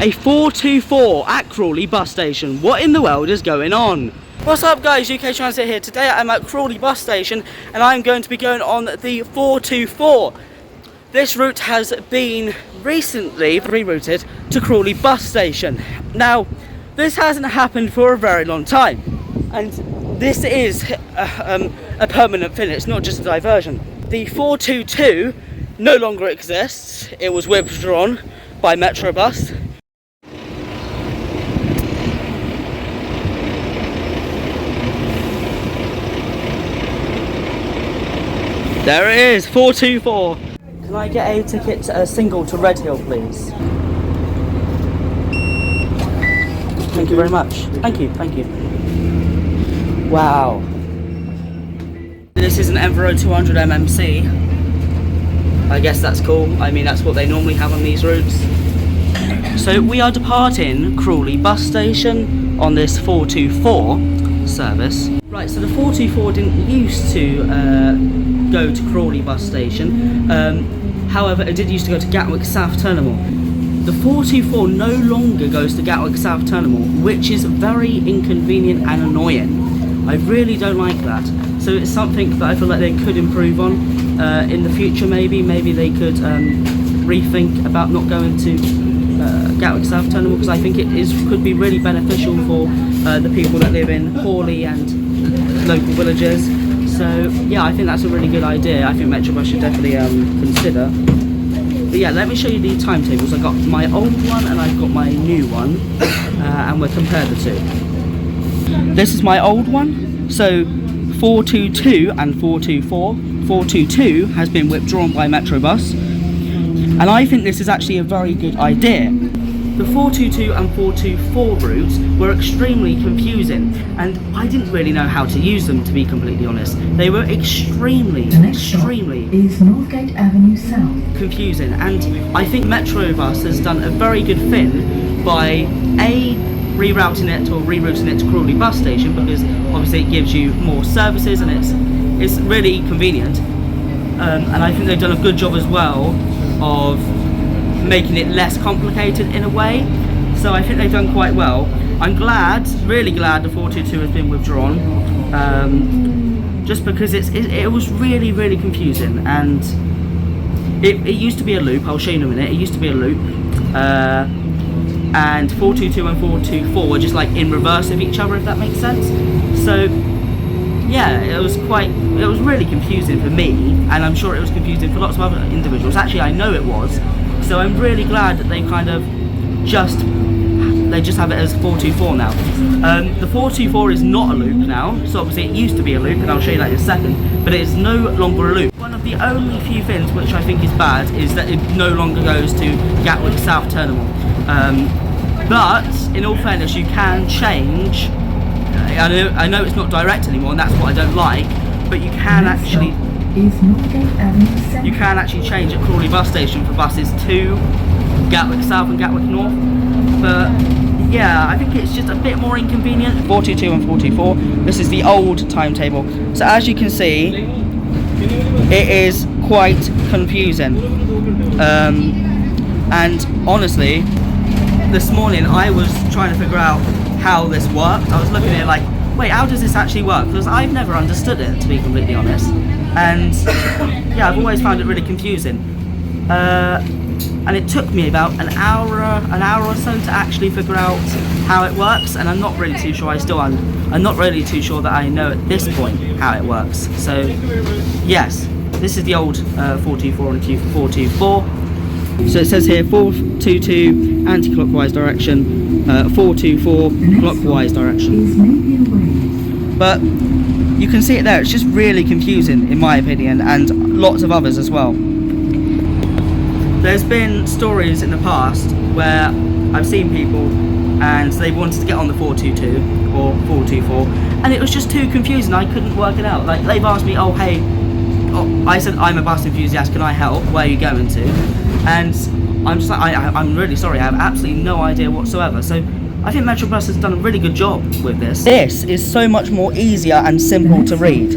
A 424 at Crawley Bus Station. What in the world is going on? What's up guys, UK Transit here. Today I'm at Crawley Bus Station and I'm going to be going on the 424. This route has been recently rerouted to Crawley Bus Station. Now, this hasn't happened for a very long time, and this is a permanent thing. It's not just a diversion. The 422 no longer exists. It was withdrawn by Metrobus. There it is, 424. Can I get a ticket, single to Redhill, please? Thank you very much. Thank you, thank you. Wow. This is an Enviro 200 MMC. I guess that's cool. I mean, that's what they normally have on these routes. So we are departing Crawley Bus Station on this 424 service. Right, so the 424 didn't used to go to Crawley Bus Station. However, it did used to go to Gatwick South Terminal. The 424 no longer goes to Gatwick South Terminal, which is very inconvenient and annoying. I really don't like that. So it's something that I feel like they could improve on in the future. Maybe they could rethink about not going to Gatwick South Terminal, because I think it could be really beneficial for the people that live in Hawley and local villages. So yeah, I think that's a really good idea. I think Metrobus should definitely consider. But yeah, let me show you the timetables. I've got my old one and I've got my new one, and we'll compare the two. This is my old one, so 422 and 424. 422 has been withdrawn by Metrobus, and I think this is actually a very good idea. The 422 and 424 routes were extremely confusing, and I didn't really know how to use them, to be completely honest. They were extremely is Northgate Avenue South. confusing, and I think Metrobus has done a very good thing by rerouting it or rerouting it to Crawley Bus Station, because obviously it gives you more services and it's really convenient. And I think they've done a good job as well of making it less complicated in a way. So I think they've done quite well. I'm glad, really glad, the 422 has been withdrawn, just because it was really confusing, and it used to be a loop. I'll show you in a minute. It used to be a loop, and 422 and 424 were just like in reverse of each other, if that makes sense. So yeah, it was really confusing for me, and I'm sure it was confusing for lots of other individuals. Actually, I know it was. So I'm really glad that they kind of just have it as 424 now. The 424 is not a loop now, so obviously it used to be a loop, and I'll show you that in a second, but it is no longer a loop. One of the only few things which I think is bad is that it no longer goes to Gatwick South Terminal. But in all fairness, you can change. I know it's not direct anymore, and that's what I don't like, but you can actually change at Crawley Bus Station for buses to Gatwick South and Gatwick North. But yeah, I think it's just a bit more inconvenient. 422 and 424. This is the old timetable. So as you can see, it is quite confusing. And honestly, this morning I was trying to figure out how this worked. I was looking at it like, wait, how does this actually work? Because I've never understood it, to be completely honest. And yeah, I've always found it really confusing. And it took me about an hour or so to actually figure out how it works, and I'm not really too sure. I'm not really too sure that I know at this point how it works. So yes, this is the old 424 and 424. So it says here 422 anti-clockwise direction, 424 clockwise direction. But you can see it there. It's just really confusing, in my opinion, and lots of others as well. There's been stories in the past where I've seen people and they wanted to get on the 422 or 424, and it was just too confusing. I couldn't work it out. Like, they've asked me, I said, I'm a bus enthusiast, can I help? Where are you going to? And I'm just like, I'm really sorry, I have absolutely no idea whatsoever. So I think Metrobus has done a really good job with this. This is so much more easier and simple to read.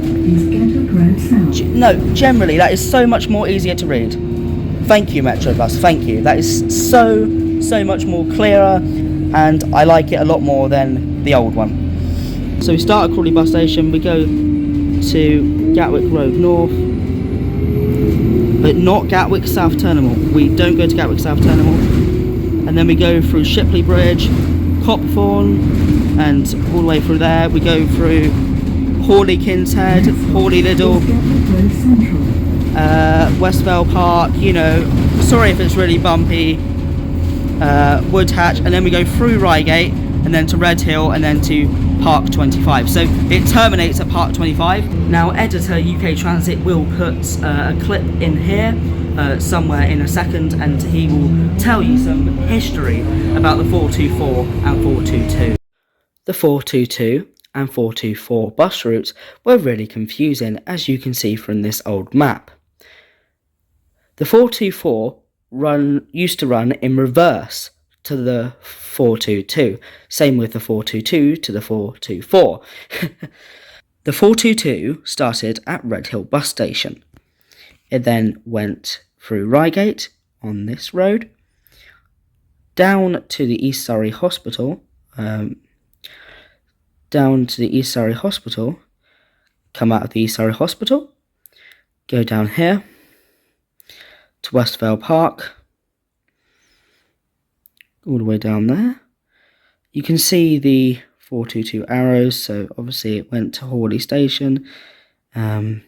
No, generally, that is so much more easier to read. Thank you, Metrobus, thank you. That is so so much more clearer, and I like it a lot more than the old one. So we start at Crawley Bus Station, we go to Gatwick Road North, but not Gatwick South Terminal. We don't go to Gatwick South Terminal, and then we go through Shipley Bridge, Copthorne, and all the way through there. We go through Hawley Kinshead, Hawley Liddell, Westvale Park, you know, sorry if it's really bumpy, Woodhatch, and then we go through Reigate, and then to Red Hill, and then to Park 25. So it terminates at Park 25. Now editor UK Transit will put a clip in here somewhere in a second, and he will tell you some history about the 424 and 422. The 422 and 424 bus routes were really confusing, as you can see from this old map. The 424 used to run in reverse to the 422, same with the 422 to the 424. The 422 started at Red Hill Bus Station. It then went through Reigate on this road, down to the East Surrey Hospital, come out of the East Surrey Hospital, go down here to Westvale Park, all the way down there. You can see the 422 arrows, so obviously it went to Hawley Station, went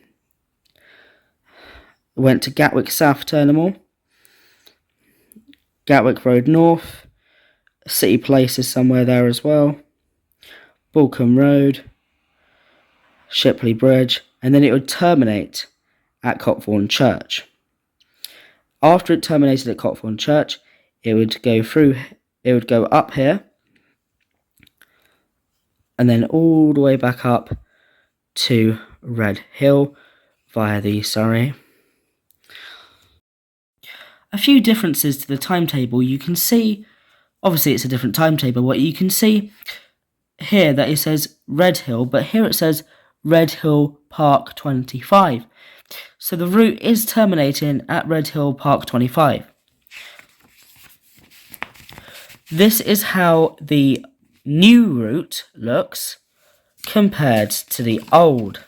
to Gatwick South Terminal, Gatwick Road North, City Place is somewhere there as well, Balcombe Road, Shipley Bridge, and then it would terminate at Copthorne Church. After it terminated at Copthorne Church, it would go up here, and then all the way back up to Red Hill via the Surrey. A few differences to the timetable. You can see, obviously it's a different timetable, but you can see here that it says Red Hill, but here it says Red Hill Park 25. So the route is terminating at Red Hill Park 25. This is how the new route looks compared to the old.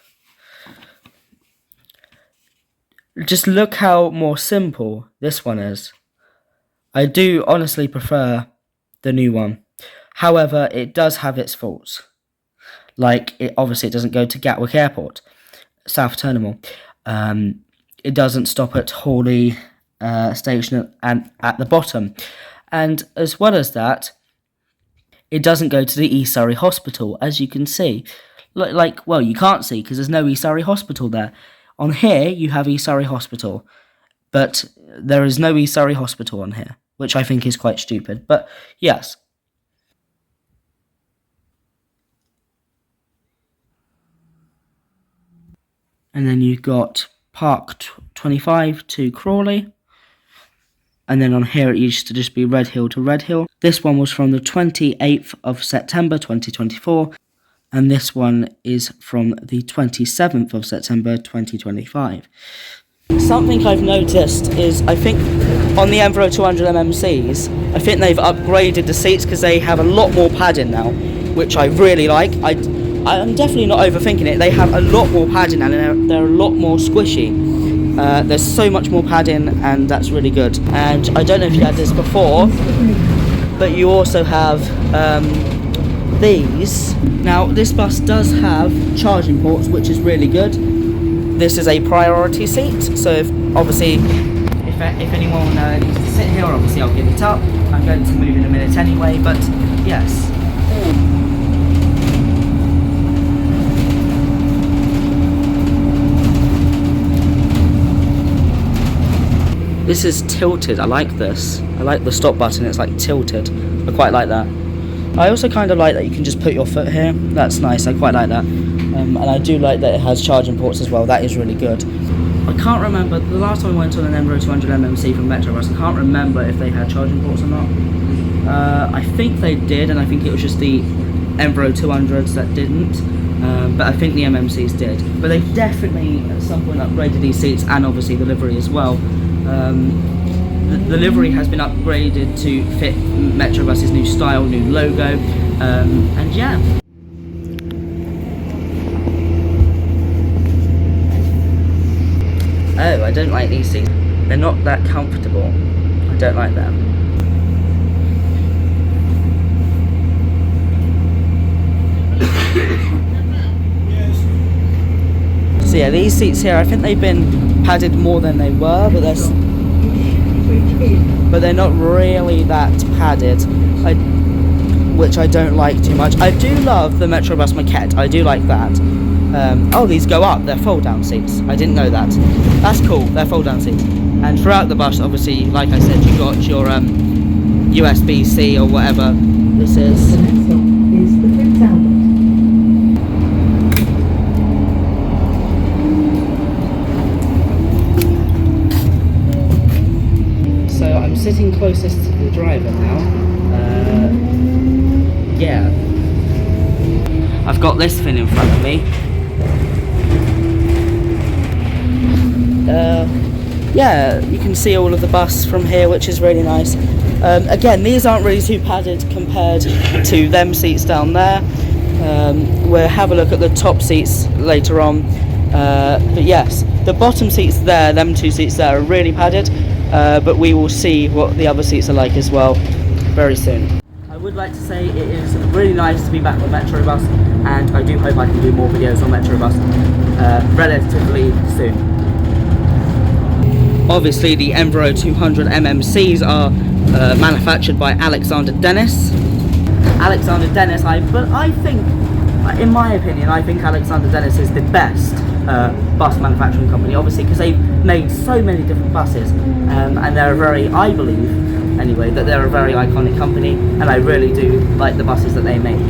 Just look how more simple this one is. I do honestly prefer the new one. However, it does have its faults. Like, obviously it doesn't go to Gatwick Airport, South Terminal. It doesn't stop at Hawley Station and at the bottom. And as well as that, it doesn't go to the East Surrey Hospital, as you can see. Well, you can't see because there's no East Surrey Hospital there. On here, you have East Surrey Hospital, but there is no East Surrey Hospital on here, which I think is quite stupid. But yes. And then you've got Park 25 to Crawley. And then on here it used to just be Red Hill to Red Hill. This one was from the 28th of September 2024. And this one is from the 27th of September 2025. Something I've noticed is, I think on the Enviro 200 MMCs, I think they've upgraded the seats because they have a lot more padding now, which I really like. I'm definitely not overthinking it. They have a lot more padding and they're a lot more squishy. There's so much more padding, and that's really good. And I don't know if you had this before, but you also have these. Now this bus does have charging ports, which is really good. This is a priority seat, so if anyone needs to sit here, obviously I'll give it up. I'm going to move in a minute anyway, but yes. This is tilted. I like this. I like the stop button, it's like tilted. I quite like that. I also kind of like that you can just put your foot here. That's nice, I quite like that. And I do like that it has charging ports as well. That is really good. I can't remember, the last time I went on an Enviro 200 MMC from Metrobus, I can't remember if they had charging ports or not. I think they did, and I think it was just the Enviro 200s that didn't. But I think the MMCs did. But they've definitely at some point upgraded these seats, and obviously the livery as well. the livery has been upgraded to fit Metrobus's new style, new logo, and yeah. Oh, I don't like these seats. They're not that comfortable. I don't like them. So yeah, these seats here, I think they've been padded more than they were, but they're not really that padded, which I don't like too much. I do love the Metrobus maquette, I do like that. Oh, these go up, they're fold-down seats. I didn't know that. That's cool, they're fold-down seats. And throughout the bus, obviously, like I said, you've got your USB-C or whatever this is. The next stop is the Prince Albert. So I'm sitting closest to the driver now. Yeah. I've got this thing in front of me. Yeah, you can see all of the bus from here, which is really nice. Again, these aren't really too padded compared to them seats down there. We'll have a look at the top seats later on. But yes, the bottom seats there, them two seats there, are really padded. But we will see what the other seats are like as well very soon. I would like to say it is really nice to be back on Metrobus, and I do hope I can do more videos on Metrobus relatively soon. Obviously the Enviro 200 MMCs are manufactured by Alexander Dennis. Alexander Dennis, but I think, in my opinion, I think Alexander Dennis is the best bus manufacturing company, obviously, because they've made so many different buses, and they're a very, I believe, anyway, that they're a very iconic company, and I really do like the buses that they make.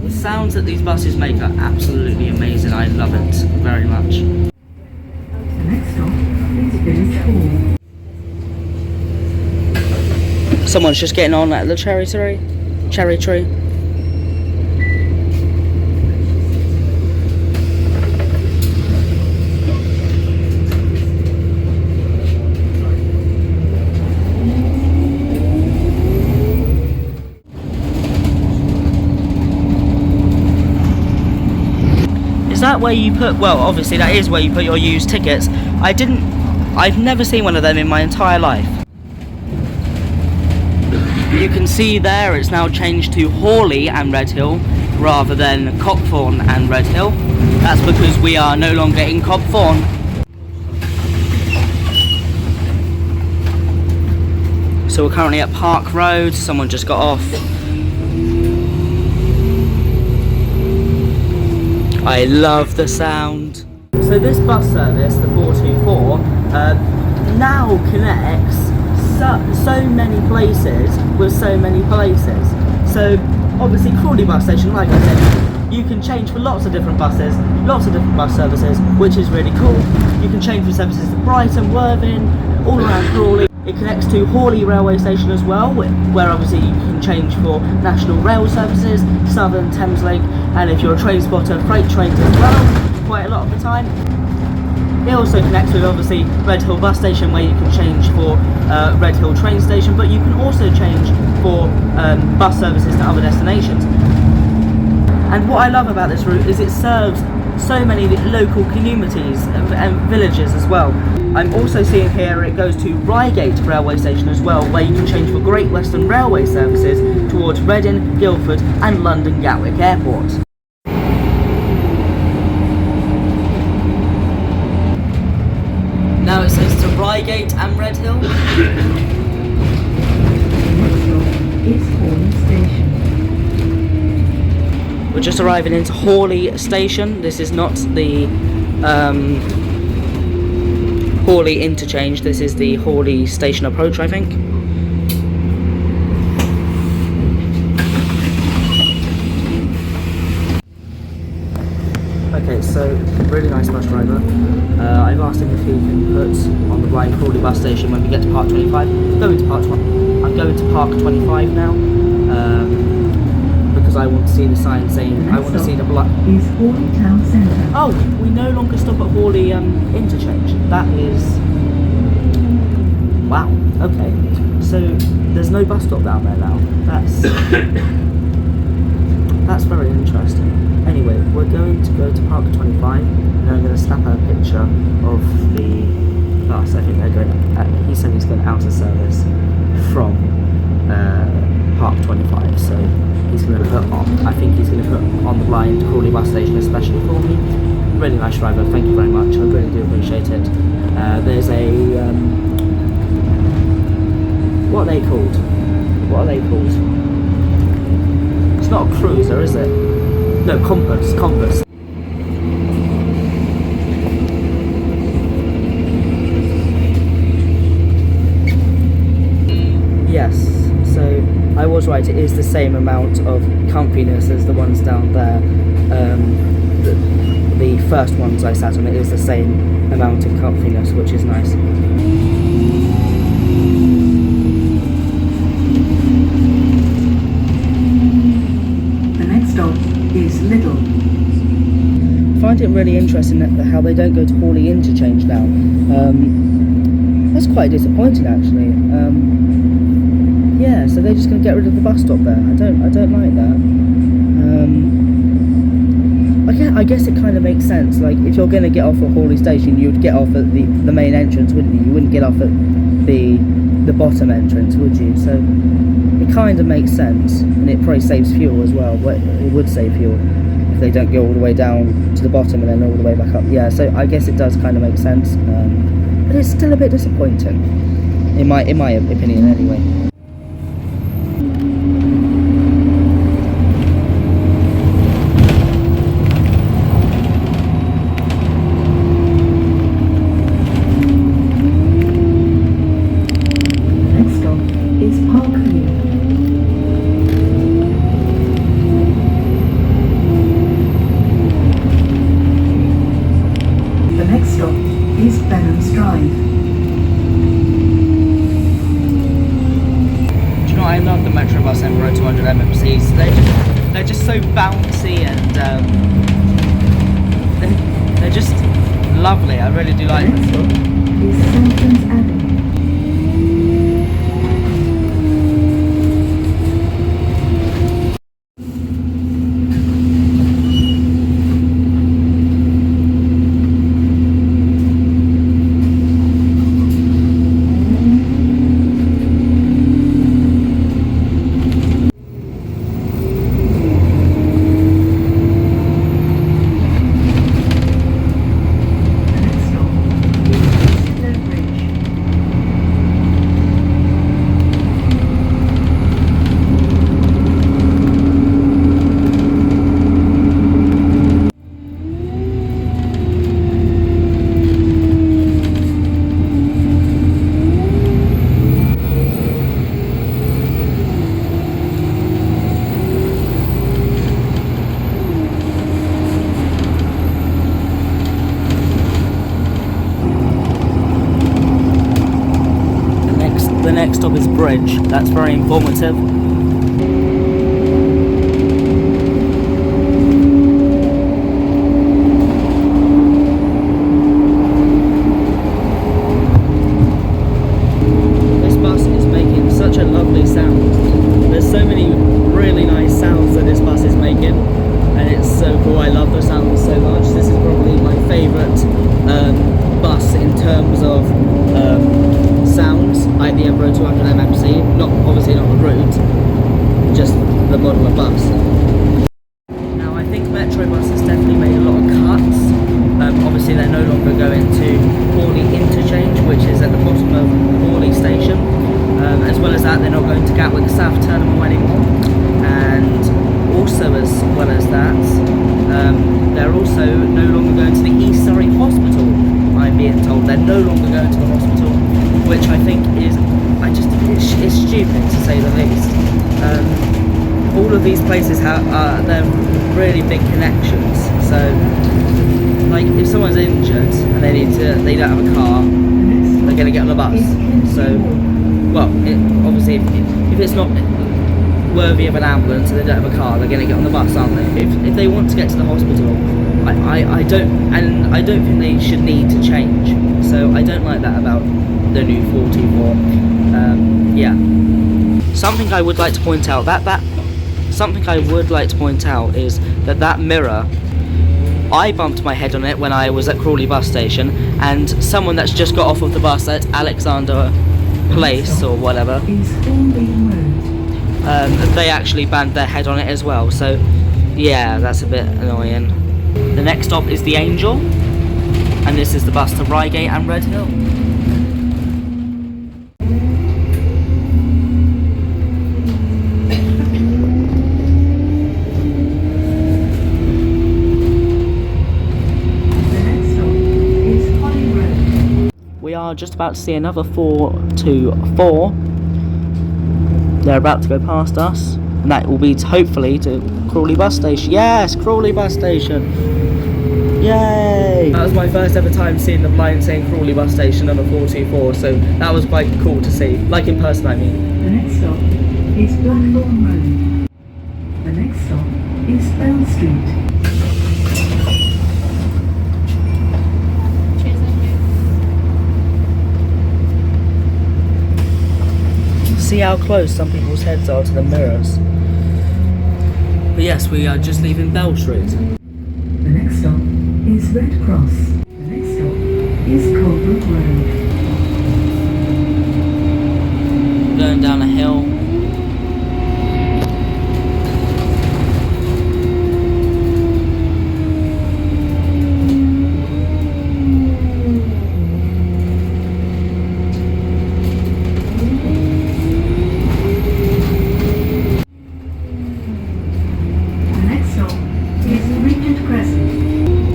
The sounds that these buses make are absolutely amazing. I love it very much. The next stop is Village Hall. Someone's just getting on at the cherry tree. Is that where you put, well, obviously that is where you put your used tickets. I've never seen one of them in my entire life. You can see there it's now changed to Hawley and Redhill rather than Copthorne and Redhill. That's because we are no longer in Copthorne. So we're currently at Park Road. Someone just got off. I love the sound. So this bus service, the 424, now connects so many places with so many places. So obviously Crawley Bus Station, like I said, you can change for lots of different buses, lots of different bus services, which is really cool. You can change for services to Brighton, Worthing, all around Crawley. It connects to Hawley railway station as well, where obviously you can change for national rail services, Southern, Thameslink, and if you're a train spotter, freight trains as well, quite a lot of the time. It also connects with obviously Redhill Bus Station, where you can change for Redhill train station, but you can also change for bus services to other destinations. And what I love about this route is it serves so many local communities and villages as well. I'm also seeing here it goes to Reigate railway station as well, where you can change for Great Western Railway services towards Reading, Guildford and London Gatwick Airport. Now it says to Reigate and Redhill. It's Hawley Station. We're just arriving into Hawley Station. This is not the Hawley interchange, this is the Hawley Station approach, I think. Okay, so really nice bus driver. I've asked him if he can put on the right Crawley Bus Station when we get to Park 25. I'm going to Park 25 now, because I want to see the sign saying I want to see the block. Is Hawley Town Centre. Oh, we no longer stop at Hawley interchange. That is Wow, okay. So there's no bus stop down there now. That's very interesting. Anyway, we're going to go to Park 25 and I'm going to snap a picture of the bus. I think they're going, he said he's going out of service from Park 25, so he's going to put on, I think he's going to put on the blind Crawley Bus Station especially for me. Really nice driver, thank you very much, I really do appreciate it. There's a, what are they called? It's not a cruiser, is it? No, compass. Yes, so I was right, it is the same amount of comfiness as the ones down there. The first ones I sat on, it is the same amount of comfiness, which is nice. The next stop is Little. I find it really interesting that how they don't go to Hawley Interchange now. That's quite disappointing actually. Yeah, so they're just going to get rid of the bus stop there. I don't like that. I guess it kind of makes sense. Like if you're going to get off at Hawley Station, you'd get off at the main entrance, wouldn't you? You wouldn't get off at the bottom entrance, would you? So it kind of makes sense, and it probably saves fuel as well. But it would save fuel if they don't go all the way down to the bottom and then all the way back up. Yeah, so I guess it does kind of make sense, but it's still a bit disappointing, in my opinion, anyway. I love the Metro Bus Enviro 200 MMCs. They're just so bouncy and they're just lovely. I really do like them. The next stop is Bridge. That's very informative. This bus is making such a lovely sound. There's so many really nice sounds that this bus is making, and it's so cool. I love the sounds so much. This is probably my favourite bus in terms of sounds, like the Enviro 200 MMC, obviously not the route, just the model of bus. Now I think Metro Bus has definitely made a lot of cuts. Obviously they're no longer going to Hawley Interchange, which is at the bottom of Hawley Station. As well as that, they're not going to Gatwick South Terminal anymore. And also as well as that, they're also no longer going to the East Surrey Hospital, I'm being told. They're no longer going to the hospital, which I think is, it's stupid to say the least. All of these places they're really big connections. So, like, if someone's injured and they don't have a car, they're going to get on the bus. So, well, obviously, if it's not worthy of an ambulance and they don't have a car, they're going to get on the bus, aren't they? If they want to get to the hospital, I don't think they should need to change. so I don't like that about the new 44. Yeah. Something I would like to point out is that mirror, I bumped my head on it when I was at Crawley Bus Station, and someone that's just got off of the bus at Alexander Place or whatever, they actually banged their head on it as well, so yeah, that's a bit annoying. The next stop is the Angel, and this is the bus to Reigate and Red Hill. We are just about to see another 424. They're about to go past us, and that will be hopefully to Crawley Bus Station. Yes, Crawley Bus Station. Yay! That was my first ever time seeing the blind saying Crawley Bus Station on a 424, so that was quite cool to see. Like in person, I mean. The next stop is Blackthorn Road. The next stop is Bell Street. See how close some people's heads are to the mirrors. But yes, we are just leaving Bell Street. The next stop is Red Cross. The next stop is Colbrook Road. Going down a hill.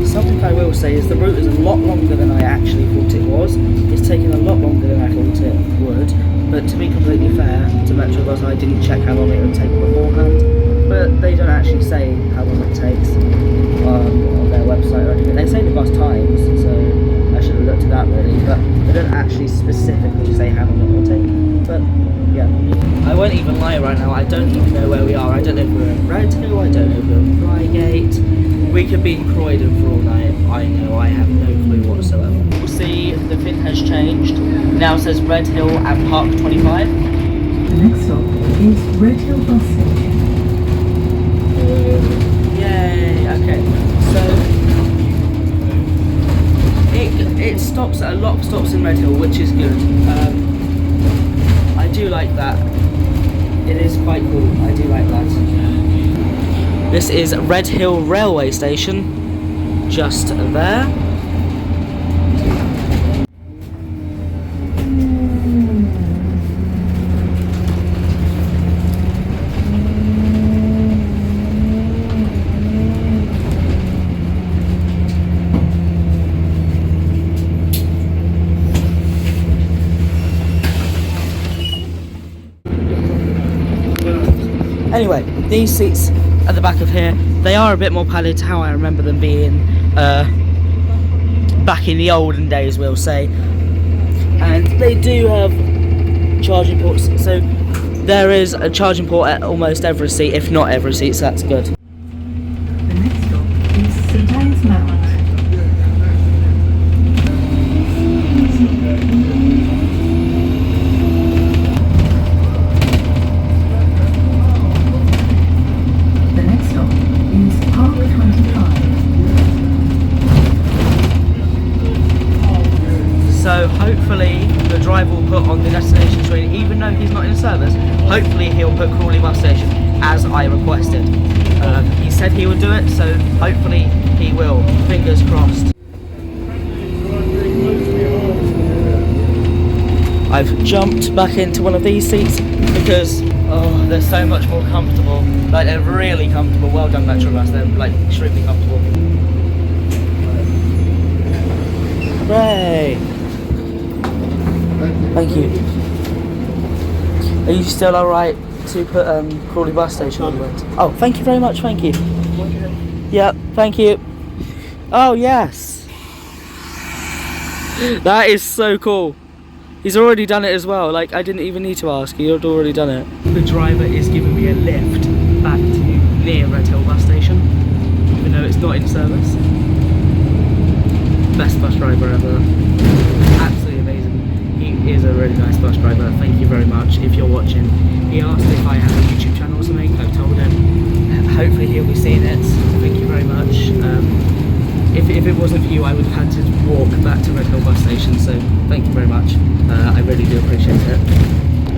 Something I will say is the route is a lot longer than I actually thought it was. It's taken a lot longer than I thought it would, but to be completely fair to Metrobus, I didn't check how long it would take beforehand, but they don't actually say how long it takes on their website or anything. They say the bus times, so I should have looked at that really, but they don't actually specifically say how long it will take. But yeah, I won't even lie right now, I don't even know where we are. I don't know if we're in Red Hill, I don't know if we're in Reigate. We could be in Croydon for all night. I know, I have no clue whatsoever. We'll see, the VIN has changed. Now it says Red Hill and Park 25. The next stop is Red Hill Bus Station. Yay, okay. So, it stops at a lot of stops in Red Hill, which is good. I do like that. It is quite cool, I do like that. This is Red Hill Railway Station, just there. Anyway, these seats at the back of here, they are a bit more padded to how I remember them being back in the olden days, we'll say. And they do have charging ports, so there is a charging port at almost every seat, if not every seat, so that's good. The next stop is St. Anne's Mount. So hopefully the driver will put on the destination train, even though he's not in service, hopefully he'll put Crawley Bus Station as I requested. He said he would do it, so hopefully he will. Fingers crossed. I've jumped back into one of these seats because they're so much more comfortable. Like, they're really comfortable. Well done, Metrobus. They're like extremely comfortable. Hooray! Thank you. Are you still alright to put Crawley Bus Station on the list? Oh, thank you very much, thank you. Yep, thank you. Oh, yes. That is so cool. He's already done it as well, like I didn't even need to ask, he had already done it. The driver is giving me a lift back to near Red Hill Bus Station, even though it's not in service. Best bus driver ever. is a really nice bus driver. Thank you very much. If you're watching, he asked if I had a YouTube channel or something. I've told him. Hopefully he'll be seeing it. Thank you very much. If it wasn't for you, I would have had to walk back to Crawley Bus Station, so thank you very much. I really do appreciate it.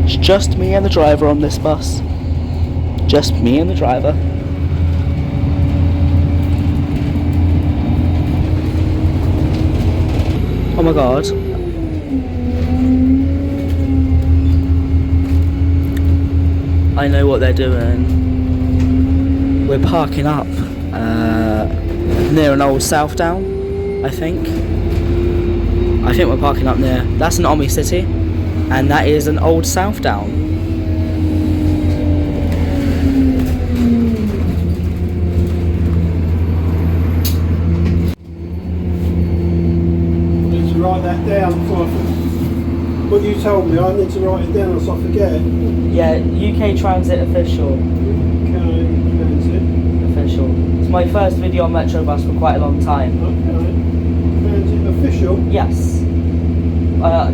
It's just me and the driver on this bus. Just me and the driver. Oh my god. I know what they're doing. We're parking up near an old Southdown, I think. I think we're parking up near, that's an Omni City, and that is an old Southdown. Write that down before what you told me, I need to write it down so I forget. Yeah, UK Transit Official. UK Transit. Official. It's my first video on Metro Bus for quite a long time. Okay. Transit Official? Yes.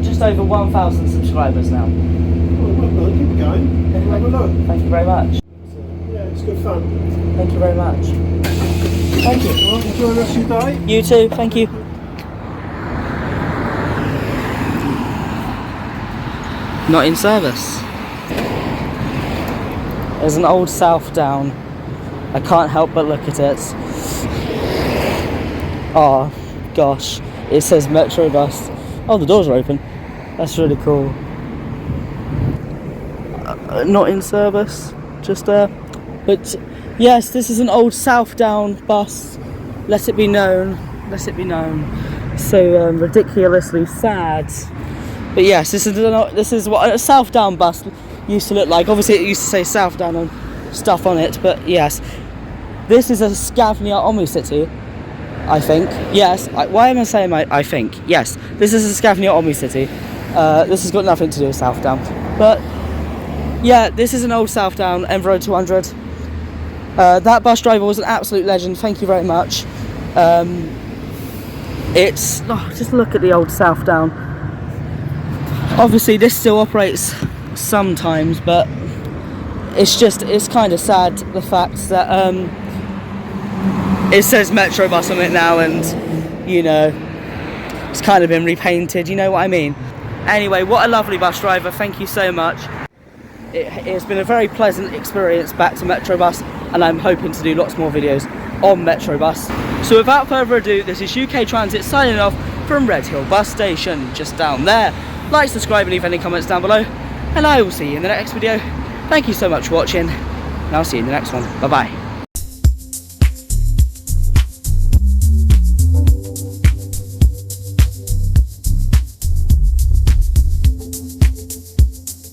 Just over 1,000 subscribers now. Oh, well done, keep going. Have a look. Thank you very much. Yeah, it's good fun. Thank you very much. Thank you. Well, enjoy the rest of your day. You too, thank you. Not in service. There's an old Southdown. I can't help but look at it. Oh gosh, it says Metro Bus. Oh, the doors are open. That's really cool. Not in service, just there. But yes, this is an old Southdown bus. Let it be known. Let it be known. So ridiculously sad. But yes, this is what a Southdown bus used to look like. Obviously, it used to say Southdown and stuff on it. But yes, this is a Scavnia Omni City, I think. Yes. Why am I saying I think? Yes, this is a Scavnia Omni City. This has got nothing to do with Southdown. But yeah, this is an old Southdown Enviro 200. That bus driver was an absolute legend. Thank you very much. Just look at the old Southdown. Obviously this still operates sometimes, but it's kind of sad, the fact that it says Metro Bus on it now, and you know, it's kind of been repainted, you know what I mean. Anyway, what a lovely bus driver, thank you so much. It's been a very pleasant experience back to Metro Bus, and I'm hoping to do lots more videos on Metro Bus. So without further ado, this is UK Transit signing off from Redhill Bus Station, just down there. Like, subscribe and leave any comments down below, and I will see you in the next video. Thank you so much for watching, and I'll see you in the next one. Bye bye.